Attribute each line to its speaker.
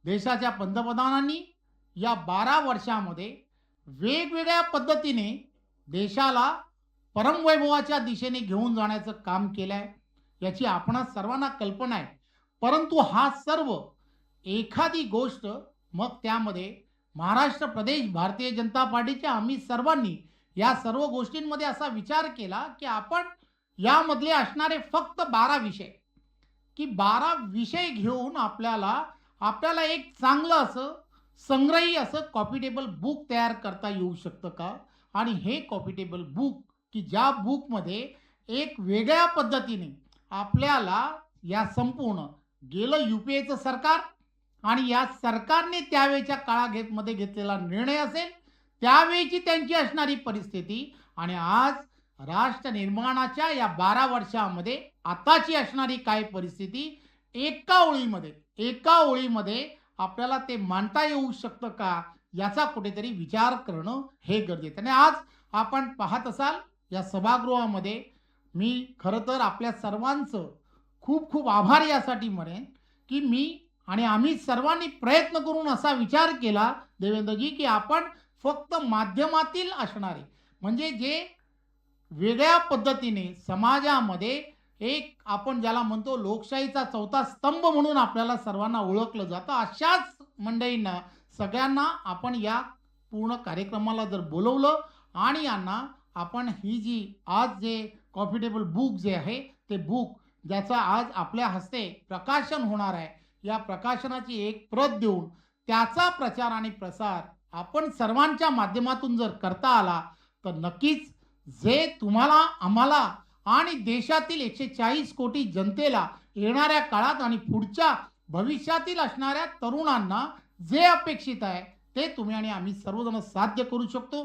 Speaker 1: देशाच्या पंतप्रधानांनी या 12 वर्षामध्ये वेगवेगळ्या पद्धतीने देशाला परमवैभवाच्या दिशेने घेऊन जाण्याचं काम केलं आहे, याची आपणा सर्वांना कल्पना आहे. परंतु हा सर्व एखादी गोष्ट, मग त्यामध्ये महाराष्ट्र प्रदेश भारतीय जनता पार्टीच्या आम्ही सर्वांनी या सर्व गोष्टींमध्ये असा विचार केला, की आपण यामधले असणारे फक्त 12 विषय, की 12 विषय घेऊन आपल्याला आपल्याला एक चांगलं असं संग्रही असं कॉपी टेबल बुक तयार करता येऊ शकतं का? आणि हे कॉपी टेबल बुक, की ज्या बुकमध्ये एक वेगळ्या पद्धतीने आपल्याला या संपूर्ण गेलं यू-पी-एचं सरकार आणि या सरकारने त्यावेळच्या मध्ये घेतलेला निर्णय असेल, त्यावेळची त्यांची असणारी परिस्थिती आणि आज राष्ट्र निर्माणाच्या या 12 वर्षामध्ये आताची असणारी काय परिस्थिती एका ओळीमध्ये आपल्याला ते मांडता येऊ शकतं का, याचा कुठेतरी विचार करणं हे गरजेचं आहे. आणि आज आपण पाहत असाल या सभागृहामध्ये मी खरं तर आपल्या सर्वांचं खूप खूप आभार यासाठी मानेन, की मी आणि आम्ही सर्वांनी प्रयत्न करून असा विचार केला देवेंद्रजी, की आपण फक्त माध्यमातील असणारे म्हणजे जे वेगळ्या पद्धतीने समाजामध्ये एक आपण ज्याला म्हणतो लोकशाहीचा चौथा स्तंभ म्हणून आपल्याला सर्वांना ओळखलं जातं, अशाच मंडळींना सगळ्यांना आपण या पूर्ण कार्यक्रमाला जर बोलवलं आणि यांना आपण ही जी आज जे कॉफी टेबल बुक जे आहे ते बुक ज्याचा आज आपल्या हस्ते प्रकाशन होणार आहे, या प्रकाशनाची एक प्रत देऊन त्याचा प्रचार आणि प्रसार आपण सर्वांच्या माध्यमातून जर करता आला तर नक्कीच जे तुम्हाला आम्हाला आणि देशातील 140 कोटी जनतेला येणाऱ्या काळात आणि पुढच्या भविष्यातील असणाऱ्या तरुणांना जे अपेक्षित आहे ते तुम्ही आणि आम्ही सर्वजण साध्य करू शकतो.